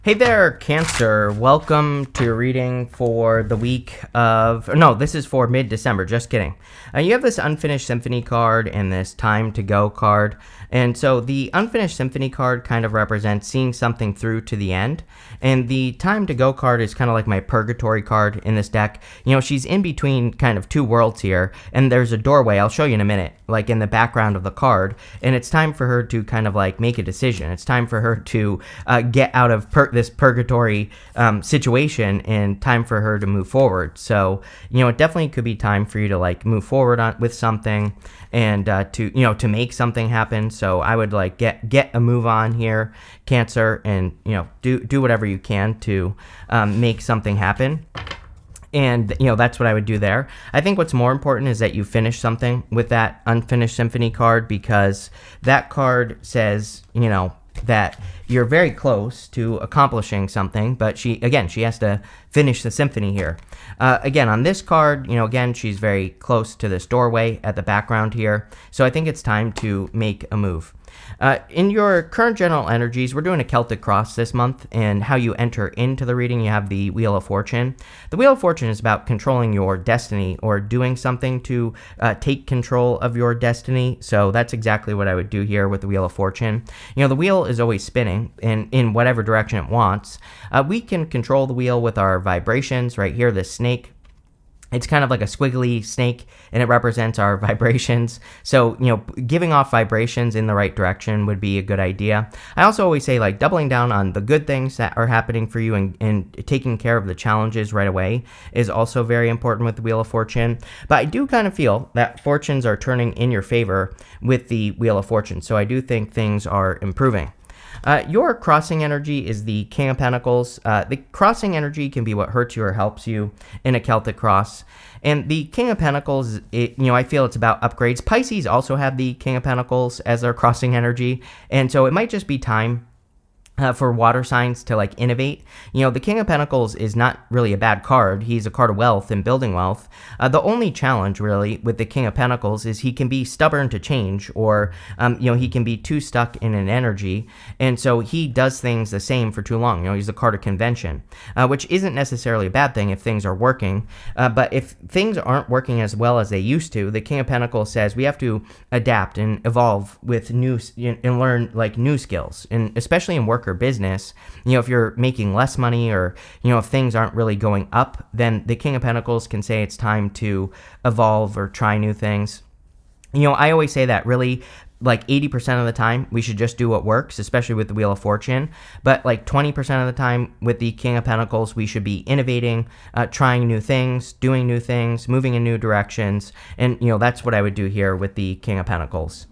Hey there, Cancer. Welcome to your reading for the week of. No, this is for mid December. Just kidding. You have this Unfinished Symphony card and this Time to Go card. And so the Unfinished Symphony card kind of represents seeing something through to the end. And the Time to Go card is kind of like my Purgatory card in this deck. You know, she's in between kind of two worlds here. And there's a doorway, I'll show you in a minute, like in the background of the card. And it's time for her to kind of like make a decision. It's time for her to get out of this purgatory situation and time for her to move forward. So, you know, it definitely could be time for you to like move forward with something and to make something happen. So I would like get a move on here, Cancer, and do whatever you can to make something happen. And, that's what I would do there. I think what's more important is that you finish something with that Unfinished Symphony card, because that card says, that you're very close to accomplishing something, but she has to finish the symphony here. Again, on this card, again, she's very close to this doorway at the background here. So I think it's time to make a move. In your current general energies, we're doing a Celtic cross this month, and how you enter into the reading, you have the Wheel of Fortune. The Wheel of Fortune is about controlling your destiny or doing something to take control of your destiny. So that's exactly what I would do here with the Wheel of Fortune. The wheel is always spinning in whatever direction it wants. We can control the wheel with our vibrations. Right here, this snake. It's kind of like a squiggly snake, and it represents our vibrations. So, giving off vibrations in the right direction would be a good idea. I also always say, like, doubling down on the good things that are happening for you and taking care of the challenges right away is also very important with the Wheel of Fortune. But I do kind of feel that fortunes are turning in your favor with the Wheel of Fortune. So I do think things are improving. Your crossing energy is the King of Pentacles. The crossing energy can be what hurts you or helps you in a Celtic cross. And the King of Pentacles, I feel it's about upgrades. Pisces also have the King of Pentacles as their crossing energy. And so it might just be time for water signs to like innovate. The King of Pentacles is not really a bad card. He's a card of wealth and building wealth. The only challenge really with the King of Pentacles is he can be stubborn to change, or he can be too stuck in an energy, and so he does things the same for too long. He's a card of convention, which isn't necessarily a bad thing if things are working, but if things aren't working as well as they used to, the King of Pentacles says we have to adapt and evolve with new and learn like new skills, and especially in work or business. If you're making less money, or if things aren't really going up, then the King of Pentacles can say it's time to evolve or try new things. I always say that really like 80% of the time we should just do what works, especially with the Wheel of Fortune, but like 20% of the time with the King of Pentacles we should be innovating, trying new things, doing new things, moving in new directions, and that's what I would do here with the King of Pentacles.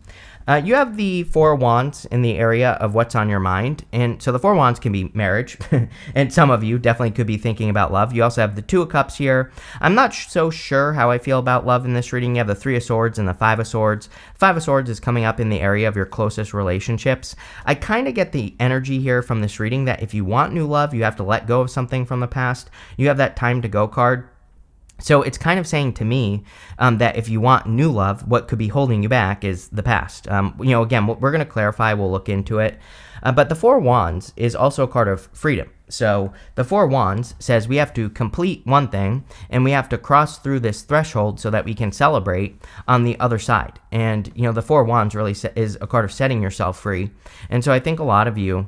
You have the Four of Wands in the area of what's on your mind. And so the Four of Wands can be marriage. And some of you definitely could be thinking about love. You also have the Two of Cups here. I'm not so sure how I feel about love in this reading. You have the Three of Swords and the Five of Swords. Five of Swords is coming up in the area of your closest relationships. I kind of get the energy here from this reading that if you want new love, you have to let go of something from the past. You have that Time to Go card. So it's kind of saying to me that if you want new love, what could be holding you back is the past. Again, we're going to clarify. We'll look into it. But the Four of Wands is also a card of freedom. So the Four of Wands says we have to complete one thing, and we have to cross through this threshold so that we can celebrate on the other side. And, the Four of Wands really is a card of setting yourself free. And so I think a lot of you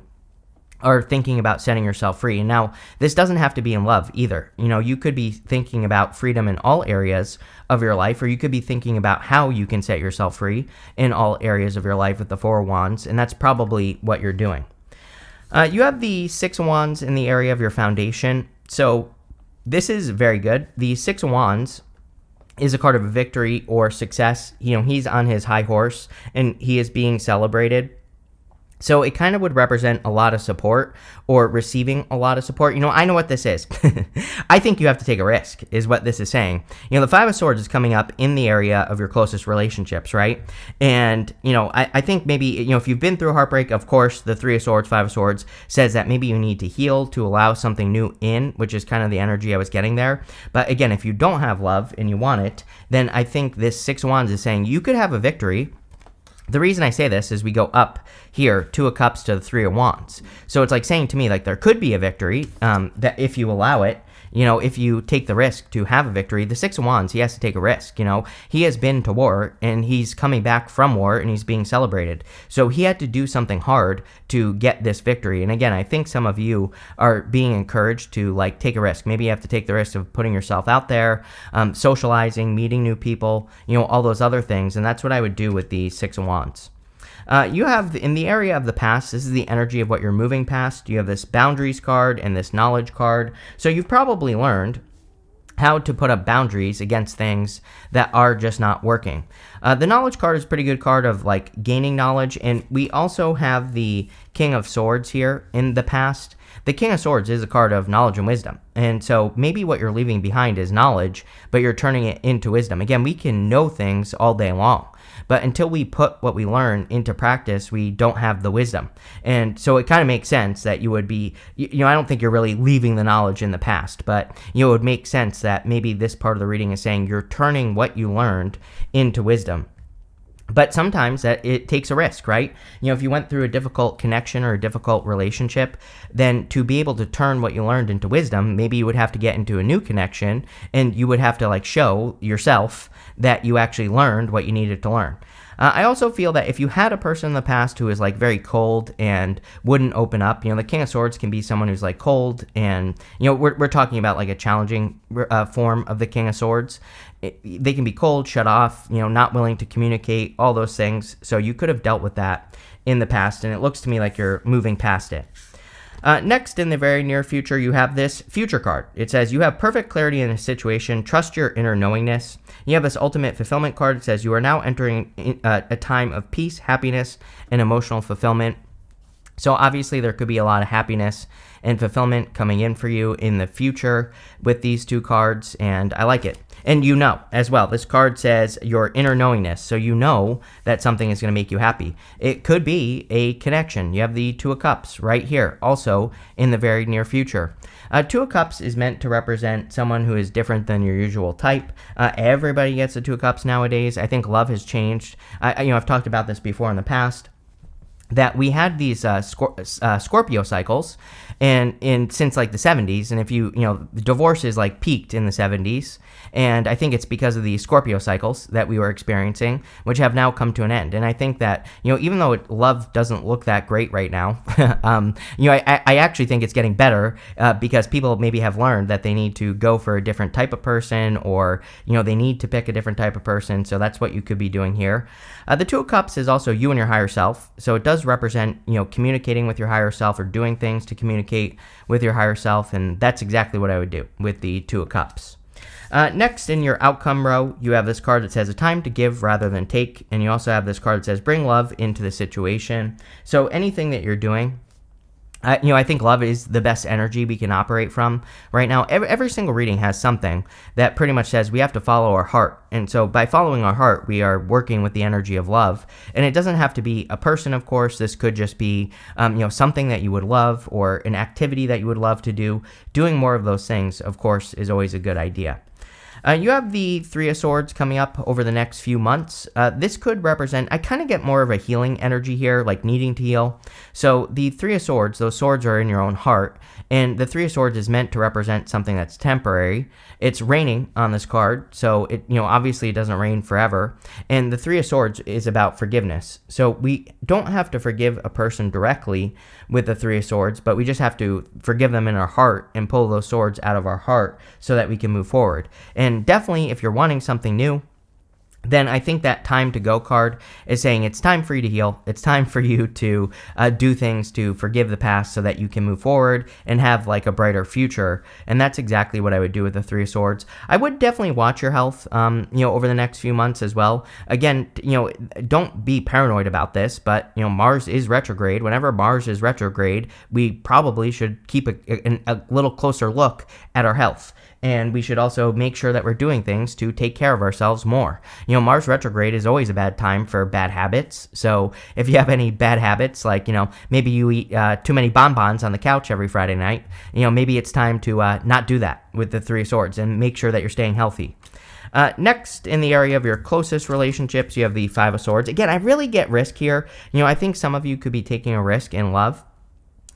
are thinking about setting yourself free. And now, this doesn't have to be in love either. You could be thinking about freedom in all areas of your life, or you could be thinking about how you can set yourself free in all areas of your life with the Four of Wands, and that's probably what you're doing. You have the Six of Wands in the area of your foundation. So this is very good. The Six of Wands is a card of victory or success. He's on his high horse, and he is being celebrated. So it kind of would represent a lot of support, or receiving a lot of support. I know what this is. I think you have to take a risk is what this is saying. The Five of Swords is coming up in the area of your closest relationships, right? And, I think maybe, if you've been through heartbreak, of course, the Three of Swords, Five of Swords says that maybe you need to heal to allow something new in, which is kind of the energy I was getting there. But again, if you don't have love and you want it, then I think this Six of Wands is saying you could have a victory The reason I say this is we go up here, 2 of Cups to the 3 of Wands. So it's like saying to me, like, there could be a victory, that if you allow it, if you take the risk to have a victory. The 6 of Wands, he has to take a risk. He has been to war, and he's coming back from war, and he's being celebrated. So he had to do something hard to get this victory. And again, I think some of you are being encouraged to, like, take a risk. Maybe you have to take the risk of putting yourself out there, socializing, meeting new people, all those other things. And that's what I would do with the 6 of Wands. You have, in the area of the past, this is the energy of what you're moving past. You have this boundaries card and this knowledge card. So you've probably learned how to put up boundaries against things that are just not working. The knowledge card is a pretty good card of, like, gaining knowledge. And we also have the King of Swords here in the past. The King of Swords is a card of knowledge and wisdom. And so maybe what you're leaving behind is knowledge, but you're turning it into wisdom. Again, we can know things all day long, but until we put what we learn into practice, we don't have the wisdom. And so it kind of makes sense that you would be, I don't think you're really leaving the knowledge in the past, but it would make sense that maybe this part of the reading is saying you're turning what you learned into wisdom. But sometimes that it takes a risk, right? If you went through a difficult connection or a difficult relationship, then to be able to turn what you learned into wisdom, maybe you would have to get into a new connection, and you would have to, like, show yourself that you actually learned what you needed to learn. I also feel that if you had a person in the past who is, like, very cold and wouldn't open up, the King of Swords can be someone who's, like, cold, and we're talking about, like, a challenging form of the King of Swords. They can be cold, shut off, not willing to communicate, all those things. So you could have dealt with that in the past, and it looks to me like you're moving past it. Next, in the very near future, you have this future card. It says, you have perfect clarity in a situation. Trust your inner knowingness. You have this ultimate fulfillment card. It says, you are now entering a time of peace, happiness, and emotional fulfillment. So obviously there could be a lot of happiness and fulfillment coming in for you in the future with these 2 cards, and I like it. And as well, this card says your inner knowingness, so you know that something is going to make you happy. It could be a connection. You have the 2 of Cups right here, also in the very near future. 2 of Cups is meant to represent someone who is different than your usual type. Everybody gets the 2 of Cups nowadays. I think love has changed. I've talked about this before in the past, that we had these Scorpio cycles and since, like, the 70s, and if the divorces, like, peaked in the 70s, and I think it's because of the Scorpio cycles that we were experiencing, which have now come to an end. And I think that even though love doesn't look that great right now, I actually think it's getting better because people maybe have learned that they need to go for a different type of person, or they need to pick a different type of person. So that's what you could be doing here. The 2 of Cups is also you and your higher self, so it does represent communicating with your higher self or doing things to communicate with your higher self, and that's exactly what I would do with the 2 of Cups. Next, in your outcome row, you have this card that says a time to give rather than take, and you also have this card that says bring love into the situation. So anything that you're doing, I think love is the best energy we can operate from right now. Every single reading has something that pretty much says we have to follow our heart. And so by following our heart, we are working with the energy of love. And it doesn't have to be a person, of course. This could just be, something that you would love, or an activity that you would love to do. Doing more of those things, of course, is always a good idea. You have the 3 of Swords coming up over the next few months. This could represent, I kind of get more of a healing energy here, like needing to heal. So the 3 of Swords, those swords are in your own heart, and the 3 of Swords is meant to represent something that's temporary. It's raining on this card, so it, obviously it doesn't rain forever. And the 3 of Swords is about forgiveness. So we don't have to forgive a person directly with the 3 of Swords, but we just have to forgive them in our heart and pull those swords out of our heart so that we can move forward. And definitely, if you're wanting something new, then I think that time to go card is saying it's time for you to heal. It's time for you to do things to forgive the past so that you can move forward and have, like, a brighter future. And that's exactly what I would do with the 3 of Swords. I would definitely watch your health, over the next few months as well. Again, don't be paranoid about this, but, Mars is retrograde. Whenever Mars is retrograde, we probably should keep a little closer look at our health. And we should also make sure that we're doing things to take care of ourselves more. Mars retrograde is always a bad time for bad habits. So if you have any bad habits, like, maybe you eat too many bonbons on the couch every Friday night, maybe it's time to not do that with the 3 of Swords and make sure that you're staying healthy. Next, in the area of your closest relationships, you have the Five of Swords. Again, I really get risk here. I think some of you could be taking a risk in love.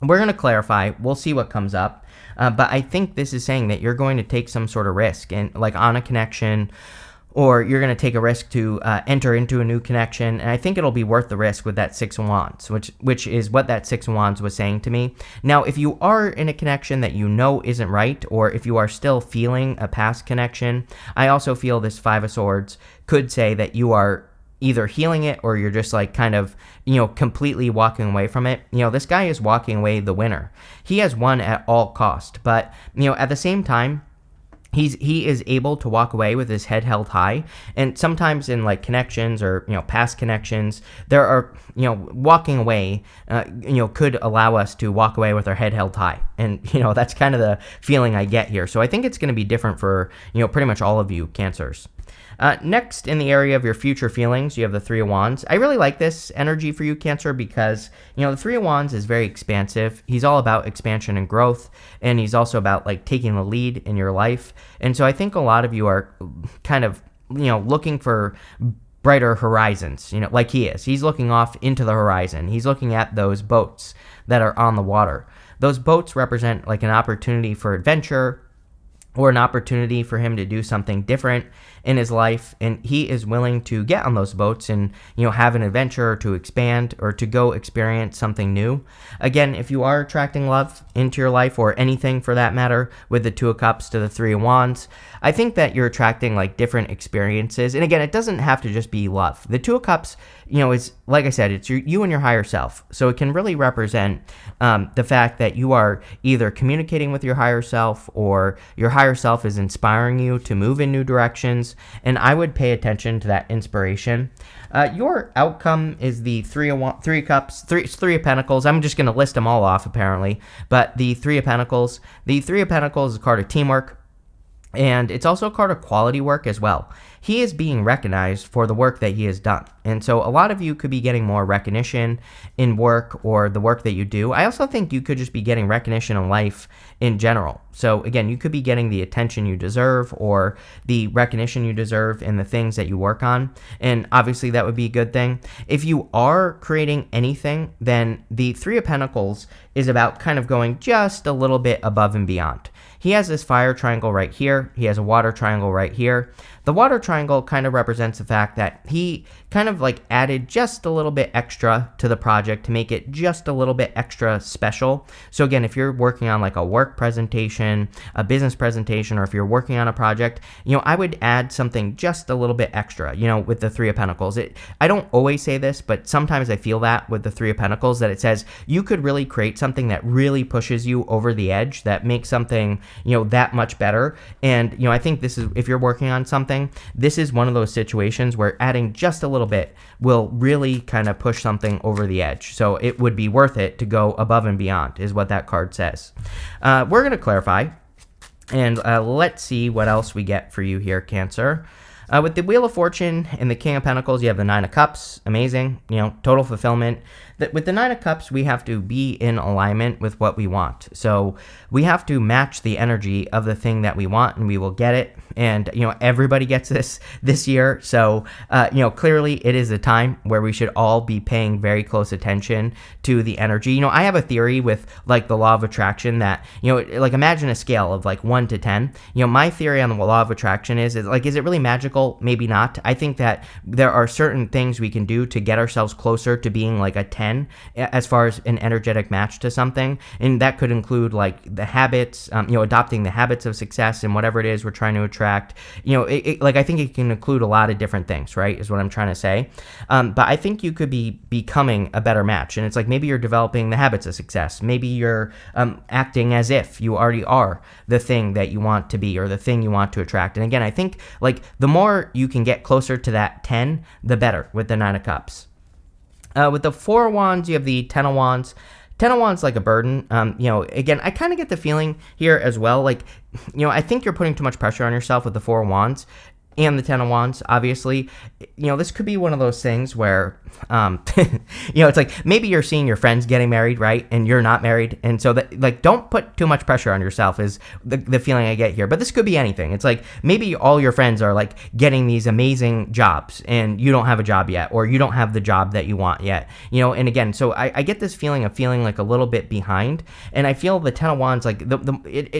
We're going to clarify. We'll see what comes up. But I think this is saying that you're going to take some sort of risk like on a connection, or you're going to take a risk to enter into a new connection. And I think it'll be worth the risk with that Six of Wands, which is what that Six of Wands was saying to me. Now, if you are in a connection that you know isn't right, or if you are still feeling a past connection, I also feel this Five of Swords could say that you are either healing it, or you're just like kind of, completely walking away from it. This guy is walking away the winner. He has won at all cost, but, at the same time, he is able to walk away with his head held high. And sometimes in like connections or, past connections, there are, walking away, could allow us to walk away with our head held high. And, that's kind of the feeling I get here. So I think it's going to be different for, pretty much all of you Cancers. Next, in the area of your future feelings, you have the Three of Wands. I really like this energy for you, Cancer, because, the Three of Wands is very expansive. He's all about expansion and growth, and he's also about, like, taking the lead in your life. And so I think a lot of you are kind of, looking for brighter horizons, like he is. He's looking off into the horizon. He's looking at those boats that are on the water. Those boats represent, like, an opportunity for adventure, or an opportunity for him to do something different in his life, and he is willing to get on those boats and, have an adventure, or to expand, or to go experience something new. Again, if you are attracting love into your life, or anything for that matter, with the Two of Cups to the Three of Wands, I think that you're attracting like different experiences. And again, it doesn't have to just be love. The Two of Cups, is, like I said, it's you and your higher self. So it can really represent the fact that you are either communicating with your higher self, or your higher self is inspiring you to move in new directions. And I would pay attention to that inspiration. Your outcome is the Three of Cups, Three of Pentacles. I'm just going to list them all off apparently. But the Three of Pentacles. The Three of Pentacles is a card of teamwork. And it's also a card of quality work as well. He is being recognized for the work that he has done. And so a lot of you could be getting more recognition in work, or the work that you do. I also think you could just be getting recognition in life in general. So again, you could be getting the attention you deserve, or the recognition you deserve in the things that you work on. And obviously that would be a good thing. If you are creating anything, then the Three of Pentacles is about kind of going just a little bit above and beyond. He has this fire triangle right here. He has a water triangle right here. The water triangle kind of represents the fact that he kind of like added just a little bit extra to the project to make it just a little bit extra special. So again, if you're working on like a work presentation, a business presentation, or if you're working on a project, I would add something just a little bit extra, with the Three of Pentacles. I don't always say this, but sometimes I feel that with the Three of Pentacles, that it says you could really create something that really pushes you over the edge, that makes something, that much better. And, I think this is, if you're working on something, this is one of those situations where adding just a little bit will really kind of push something over the edge. So it would be worth it to go above and beyond, is what that card says. We're going to clarify, and let's see what else we get for you here, Cancer. With the Wheel of Fortune and the King of Pentacles, you have the Nine of Cups. Amazing, total fulfillment. With the Nine of Cups, we have to be in alignment with what we want. So we have to match the energy of the thing that we want, and we will get it. And, everybody gets this year. So, clearly it is a time where we should all be paying very close attention to the energy. I have a theory with like the law of attraction that, like imagine a scale of like 1 to 10. My theory on the law of attraction is it really magical? Maybe not. I think that there are certain things we can do to get ourselves closer to being like a 10 as far as an energetic match to something. And that could include like the habits, adopting the habits of success and whatever it is we're trying to attract. I think it can include a lot of different things, right, is what I'm trying to say. But I think you could be becoming a better match. And it's like maybe you're developing the habits of success. Maybe you're acting as if you already are the thing that you want to be, or the thing you want to attract. And again, I think like the more you can get closer to that 10, the better with the Nine of Cups. With the Four of Wands, you have the Ten of Wands. Ten of Wands like a burden. Again, I kind of get the feeling here as well. Like, I think you're putting too much pressure on yourself with the Four of Wands. and the Ten of Wands, obviously. This could be one of those things where, it's like maybe you're seeing your friends getting married, right? And you're not married. And so that, like, don't put too much pressure on yourself is the feeling I get here. But this could be anything. It's like maybe all your friends are like getting these amazing jobs and you don't have a job yet, or you don't have the job that you want yet, and again, so I get this feeling of feeling like a little bit behind. And I feel the Ten of Wands, like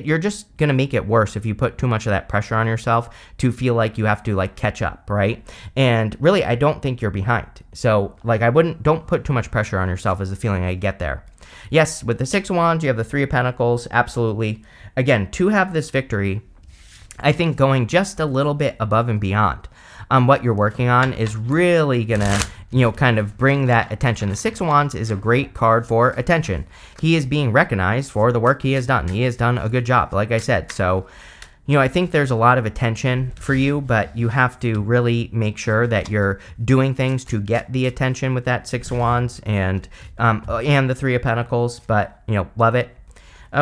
you're just going to make it worse if you put too much of that pressure on yourself to feel like you have to like catch up, right? And really, I don't think you're behind. So like don't put too much pressure on yourself is the feeling I get there. Yes, with the Six of Wands, you have the Three of Pentacles, absolutely. Again, to have this victory, I think going just a little bit above and beyond what you're working on is really gonna, kind of bring that attention. The Six of Wands is a great card for attention. He is being recognized for the work he has done. He has done a good job, like I said. So, I think there's a lot of attention for you, but you have to really make sure that you're doing things to get the attention with that Six of Wands and the Three of Pentacles. But, love it.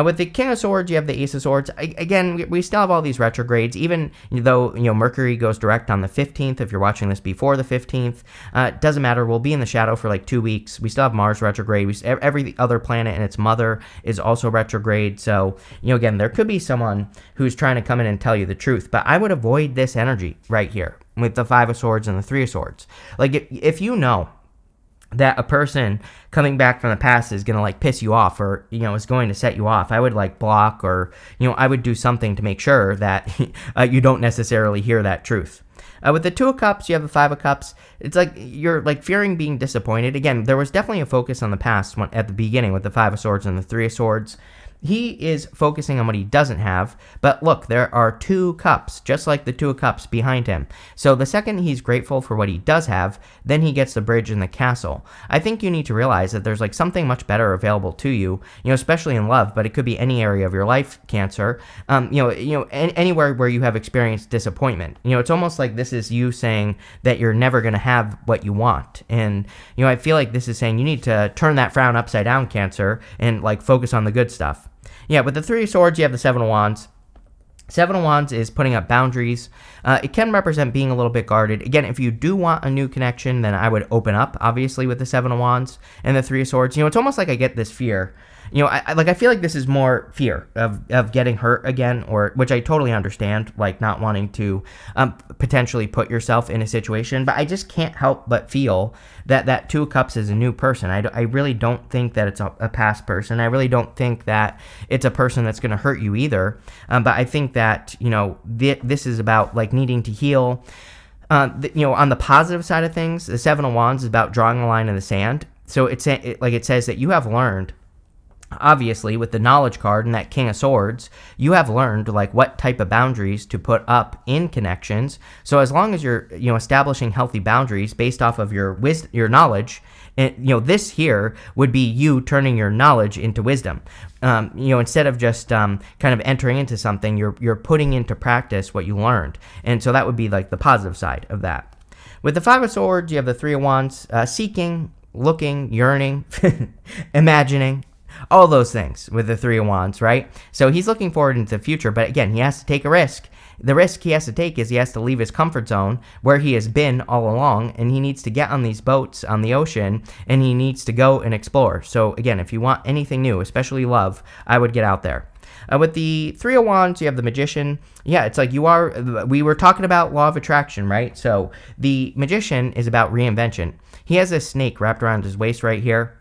With the King of Swords, you have the Ace of Swords. Again, we still have all these retrogrades, even though, Mercury goes direct on the 15th. If you're watching this before the 15th, it doesn't matter. We'll be in the shadow for like 2 weeks. We still have Mars retrograde. Every other planet and its mother is also retrograde. So, again, there could be someone who's trying to come in and tell you the truth, but I would avoid this energy right here with the Five of Swords and the Three of Swords. Like, if you know that a person coming back from the past is going to like piss you off, or, is going to set you off, I would like block, or, I would do something to make sure that you don't necessarily hear that truth. With the Two of Cups, you have the Five of Cups. It's like you're like fearing being disappointed. Again, there was definitely a focus on the past at the beginning with the Five of Swords and the Three of Swords. He is focusing on what he doesn't have, but look, there are two cups, just like the Two of Cups behind him. So the second he's grateful for what he does have, then he gets the bridge and the castle. I think you need to realize that there's like something much better available to you, especially in love, but it could be any area of your life, Cancer, anywhere where you have experienced disappointment. It's almost like this is you saying that you're never going to have what you want. And, I feel like this is saying you need to turn that frown upside down, Cancer, and like focus on the good stuff. Yeah, with the Three of Swords, you have the Seven of Wands. Seven of Wands is putting up boundaries. It can represent being a little bit guarded. Again, if you do want a new connection, then I would open up, obviously, with the Seven of Wands and the Three of Swords. It's almost like I get this fear. I feel like this is more fear of getting hurt again, or which I totally understand, like not wanting to potentially put yourself in a situation. But I just can't help but feel that Two of Cups is a new person. I really don't think that it's a past person. I really don't think that it's a person that's going to hurt you either. But I think that, this is about like needing to heal. On the positive side of things, the Seven of Wands is about drawing a line in the sand. So it says that you have learned, obviously, with the knowledge card and that King of Swords, you have learned like what type of boundaries to put up in connections. So as long as you're establishing healthy boundaries based off of your knowledge, and this here would be you turning your knowledge into wisdom. Instead of just kind of entering into something, you're putting into practice what you learned. And so that would be like the positive side of that. With the Five of Swords, you have the Three of Wands, seeking, looking, yearning, imagining. All those things with the Three of Wands, right? So he's looking forward into the future, but again, he has to take a risk. The risk he has to take is he has to leave his comfort zone where he has been all along, and he needs to get on these boats on the ocean, and he needs to go and explore. So again, if you want anything new, especially love, I would get out there. With the Three of Wands, you have the Magician. Yeah, it's like we were talking about law of attraction, right? So the Magician is about reinvention. He has a snake wrapped around his waist right here.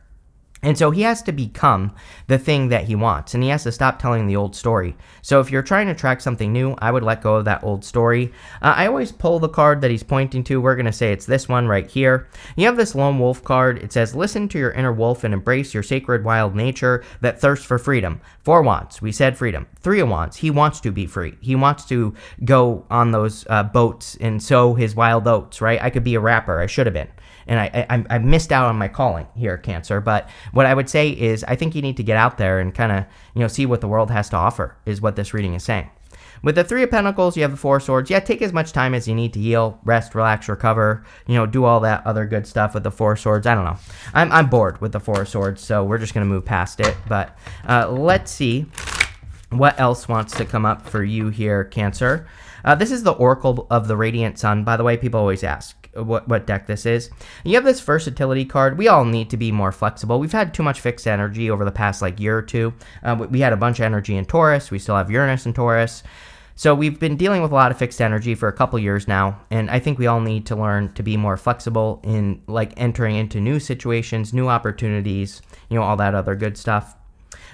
And so he has to become the thing that he wants, and he has to stop telling the old story. So if you're trying to track something new, I would let go of that old story. I always pull the card that he's pointing to. We're going to say it's this one right here. You have this Lone Wolf card. It says, listen to your inner wolf and embrace your sacred wild nature that thirsts for freedom. Four of Wands, we said freedom. Three of Wands, he wants to be free. He wants to go on those boats and sow his wild oats, right? I could be a rapper. I should have been. And I missed out on my calling here, Cancer. But what I would say is I think you need to get out there and kind of, see what the world has to offer is what this reading is saying. With the Three of Pentacles, you have the Four of Swords. Yeah, take as much time as you need to heal, rest, relax, recover, do all that other good stuff with the Four of Swords. I don't know. I'm bored with the Four of Swords, so we're just going to move past it. But let's see what else wants to come up for you here, Cancer. This is the Oracle of the Radiant Sun, by the way. People always ask what deck this is. You have this versatility card. We all need to be more flexible. We've had too much fixed energy over the past year or two. We had a bunch of energy in Taurus. We still have Uranus in Taurus. So we've been dealing with a lot of fixed energy for a couple years now, and I think we all need to learn to be more flexible in entering into new situations, new opportunities, all that other good stuff.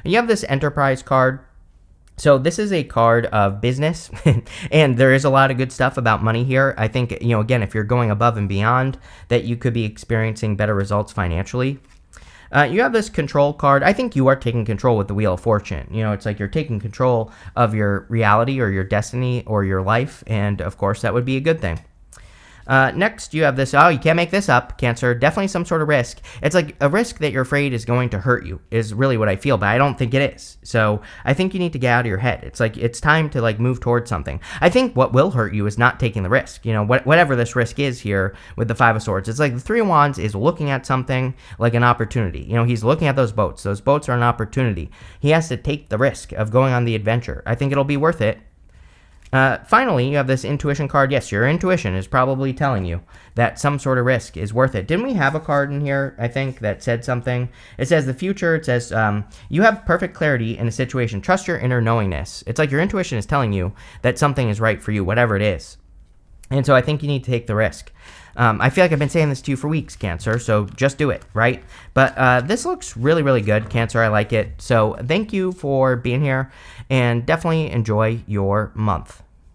You have this Enterprise card. So this is a card of business, and there is a lot of good stuff about money here. I think, again, if you're going above and beyond, that you could be experiencing better results financially. You have this control card. I think you are taking control with the Wheel of Fortune. It's like you're taking control of your reality or your destiny or your life, and of course that would be a good thing. Next, you have this, you can't make this up, Cancer. Definitely some sort of risk. It's like a risk that you're afraid is going to hurt you is really what I feel, but I don't think it is. So I think you need to get out of your head. It's like it's time to move towards something. I think what will hurt you is not taking the risk. Whatever this risk is here with the Five of Swords. It's like the Three of Wands is looking at something like an opportunity. He's looking at those boats. Those boats are an opportunity. He has to take the risk of going on the adventure. I think it'll be worth it. Finally, you have this intuition card. Yes, your intuition is probably telling you that some sort of risk is worth it. Didn't we have a card in here, I think, that said something? It says the future. It says you have perfect clarity in a situation. Trust your inner knowingness. It's like your intuition is telling you that something is right for you, whatever it is. And so I think you need to take the risk. I feel like I've been saying this to you for weeks, Cancer, so just do it, right? But this looks really, really good, Cancer. I like it. So thank you for being here, and definitely enjoy your month.